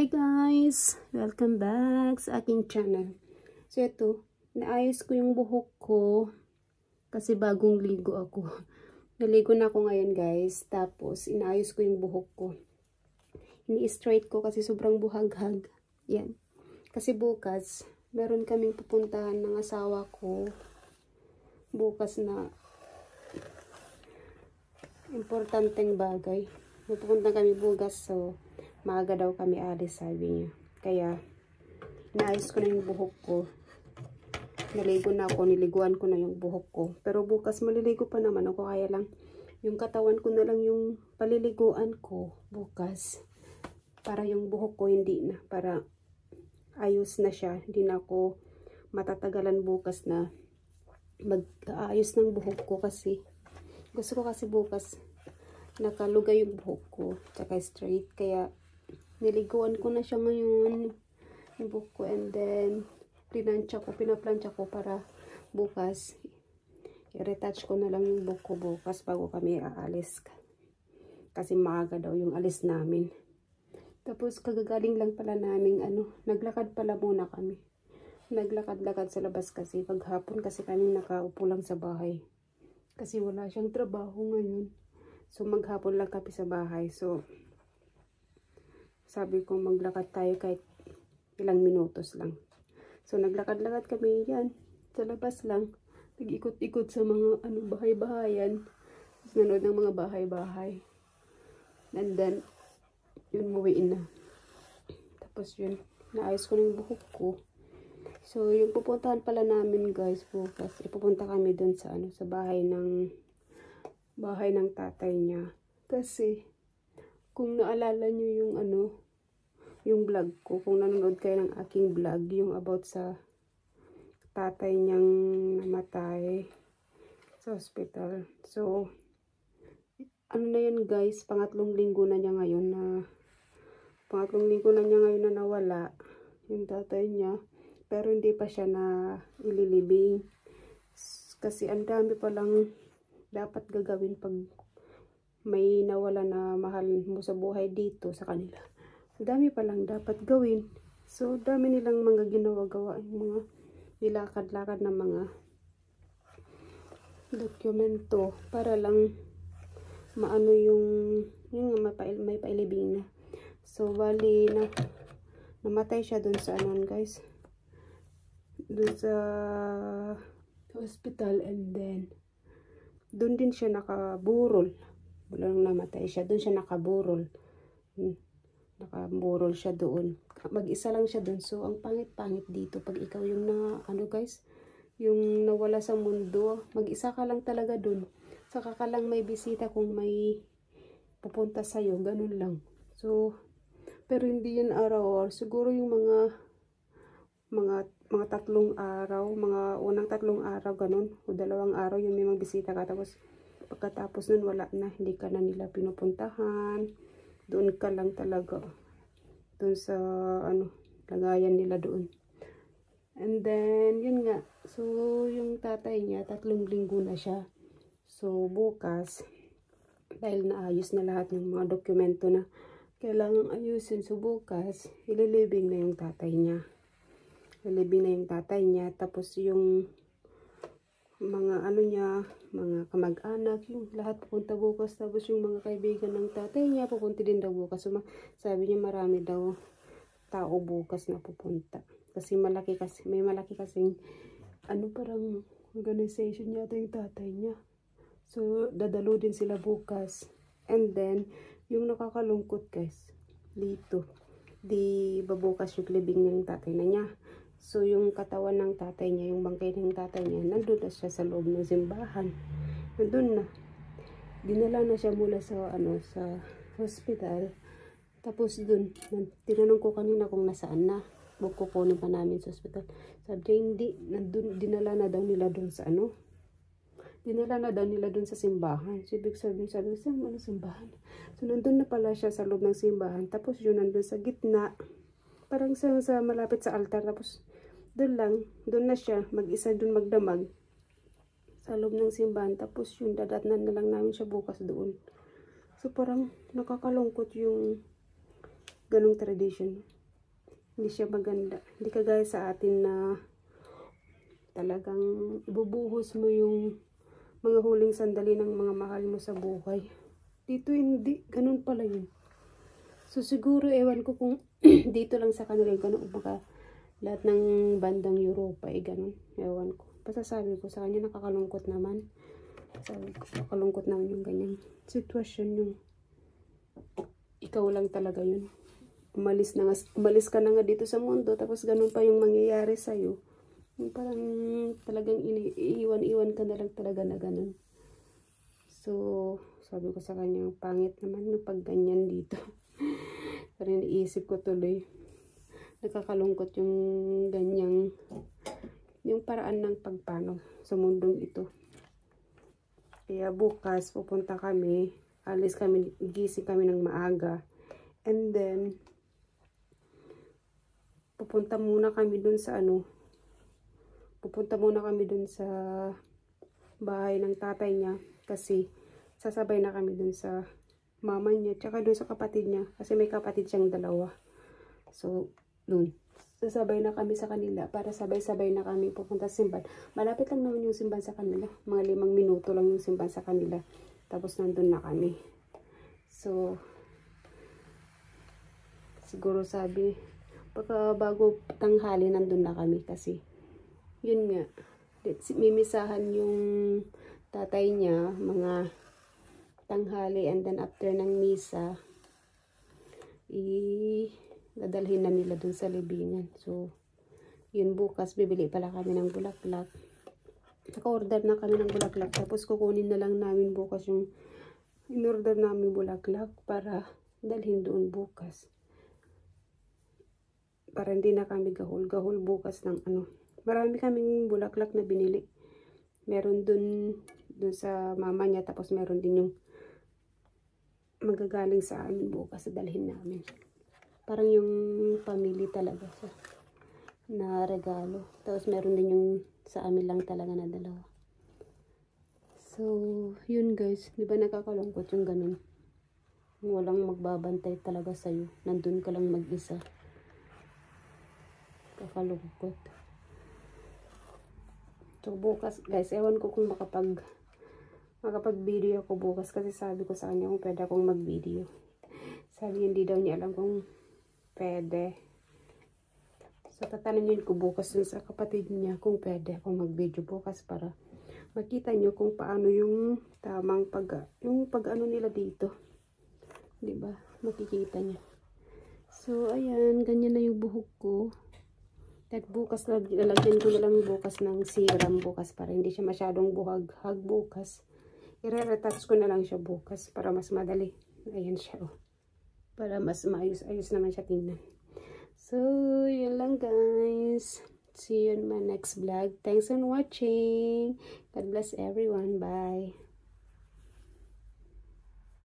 Hi guys! Welcome back sa aking channel. So ito, naayos ko yung buhok ko kasi bagong ligo ako. Naligo na ako ngayon guys. Tapos inaayos ko yung buhok ko. Ini-straight ko kasi sobrang buhaghag. Yan. Kasi bukas, meron kaming pupuntahan ng asawa ko. Bukas na importanteng bagay. Pupunta kami bukas, so maaga daw kami alis, sabi niya. Kaya naayos ko na yung buhok ko. Naligo na ako, niliguan ko na yung buhok ko. Pero bukas maliligo pa naman ako, kaya lang yung katawan ko na lang yung paliliguan ko bukas. Para yung buhok ko hindi na, para ayos na siya. Hindi na ako matatagalan bukas na mag-aayos ng buhok ko kasi gusto ko kasi bukas nakalugay yung buhok ko, tsaka straight. Kaya niliguan ko na siya ngayon yung buhok ko, and then pinaplansya ko para bukas i-retouch ko na lang yung buhok ko bukas bago kami aalis. Kasi maaga daw yung alis namin. Tapos kagagaling lang pala namin naglakad pala muna kami. Naglakad-lakad sa labas kasi paghapon kasi kami nakaupo lang sa bahay. Kasi wala siyang trabaho ngayon. So maghapon lang kami sa bahay. So sabi ko maglakad tayo kahit ilang minutos lang. So naglakad-lakad kami yan. Sa labas lang. Nag-ikot-ikot sa mga bahay-bahayan. Tapos nanood ng mga bahay-bahay. And then yun, muwiin na. Tapos yun, naayos ko na yung buhok ko. So yung pupuntahan pala namin guys bukas. Ipupunta kami dun sa sa bahay ng tatay niya. Kasi kung naalala nyo yung yung vlog ko, kung nanonood kayo ng aking vlog, yung about sa tatay niyang namatay sa hospital. So, na yun guys, pangatlong linggo na niya ngayon na nawala yung tatay niya. Pero hindi pa siya na ililibing. Kasi ang dami palang dapat gagawin pag may nawala na mahal mo sa buhay dito sa kanila. Dami palang dapat gawin. So, dami nilang mga ginawa-gawa, mga nilakad-lakad na mga dokumento para lang maano yung may pailibing na. So, bali na namatay siya dun sa guys. Dun sa hospital, and then dun din siya nakaburol. Walang namatay siya. Dun siya nakaburol. Nakaburol siya doon. Mag-isa lang siya doon. So, ang pangit-pangit dito. Pag ikaw yung guys, yung nawala sa mundo, mag-isa ka lang talaga doon. Saka ka lang may bisita kung may pupunta sa'yo. Ganun lang. So, pero hindi yan araw-araw. Siguro yung mga 3 araw, mga unang 3 araw, ganun. O 2 araw, yung may mga bisita ka. Tapos, pagkatapos nun, wala na. Hindi ka na nila pinupuntahan. Doon ka lang talaga. Doon sa, lagayan nila doon. And then, yun nga. So, yung tatay niya, 3 linggo na siya. So, bukas, dahil naayos na lahat ng mga dokumento na kailangang ayusin. So, bukas, ililibing na yung tatay niya. Ililibing na yung tatay niya. Tapos, yung mga mga kamag-anak, yung lahat pupunta bukas. Tapos yung mga kaibigan ng tatay niya pupunta din daw bukas. So, sabi niya marami daw tao bukas na pupunta. Kasi may malaki kasing parang organization yata yung tatay niya. So, dadalo din sila bukas. And then, yung nakakalungkot guys, dito, di ba bukas yung libing ng tatay na niya. So, yung katawan ng tatay niya, yung bangkay ng tatay niya, nandun na siya sa loob ng simbahan. Nandun na. Dinala na siya mula sa, sa hospital. Tapos dun, tinanong ko kanina kung nasaan na. Kukunin pa namin sa hospital. Sabi niya, hindi. Nandun, dinala na daw nila dun sa Dinala na daw nila dun sa simbahan. So, ibig sabihin, sabi ko, simbahan? So, nandun na pala siya sa loob ng simbahan. Tapos yun, nandun sa gitna. Parang sa malapit sa altar. Tapos, doon na siya, mag-isa doon magdamag sa loob ng simbahan. Tapos yun, dadatnan na lang namin siya bukas doon. So parang nakakalungkot yung ganong tradition. Hindi siya maganda. Hindi kagaya sa atin na talagang ibubuhos mo yung mga huling sandali ng mga mahal mo sa buhay. Dito hindi. Ganun pala yun. So siguro ewan ko kung dito lang sa kanila ganun. Baka lahat ng bandang Europa ganun. Ewan ko. Basta sabi ko sa kanya nakakalungkot naman. Sabi ko nakakalungkot naman yung ganyang sitwasyon, yung ikaw lang talaga yun. Umalis ka na nga dito sa mundo, tapos ganun pa yung mangyayari sa'yo. Yung parang talagang iiwan-iwan ka na lang talaga na ganun. So, sabi ko sa kanya, pangit naman yung pag ganyan dito. Pero iniisip ko tuloy, nakakalungkot yung ganyang, yung paraan ng pagpano sa mundong ito. Kaya bukas, pupunta kami, gising kami ng maaga. And then, pupunta muna kami dun sa bahay ng tatay niya. Kasi, sasabay na kami dun sa mama niya, tsaka dun sa kapatid niya. Kasi may kapatid siyang dalawa. So, dun. Sasabay na kami sa kanila para sabay-sabay na kami pupunta sa simbahan. Malapit lang naman yung simbahan sa kanila. Mga 5 minuto lang yung simbahan sa kanila. Tapos nandun na kami. So, siguro sabi, pagka bago tanghali nandun na kami kasi yun nga, mimisahan yung tatay niya mga tanghali, and then after ng misa dadalhin na nila dun sa libingan. So yun, bukas bibili pala kami ng bulaklak. Naka-order na kami ng bulaklak, tapos kukunin na lang namin bukas yung in-order namin bulaklak para dalhin doon bukas. Para hindi na kami gahol bukas ng Marami kaming bulaklak na binili. Meron dun sa mama niya, tapos meron din yung magagaling sa amin bukas sa dalhin namin. Parang yung family talaga siya na regalo. Tapos meron din yung sa amin lang talaga na dalawa. So, yun guys. Di ba nakakalungkot yung ganun? Walang magbabantay talaga sa'yo. Nandun ka lang mag-isa. Kakalungkot. So, bukas guys, ewan ko kung makapag-video ako bukas. Kasi sabi ko sa kanya kung pwede akong mag-video. Sabi hindi daw niya alam kung pwede. So, tatanungin ko bukas dun sa kapatid niya kung pwede akong mag-video bukas para makita nyo kung paano yung tamang pag-ano nila dito. Diba? Makikita nyo. So, ayan. Ganyan na yung buhok ko. At bukas, lalagyan ko na lang bukas ng serum bukas para hindi siya masyadong buhag bukas. I-retouch ko na lang siya bukas para mas madali. Ayan siya, oh. Para mas maayos naman siya tingnan. So, yun lang guys. See you in my next vlog. Thanks for watching. God bless everyone. Bye.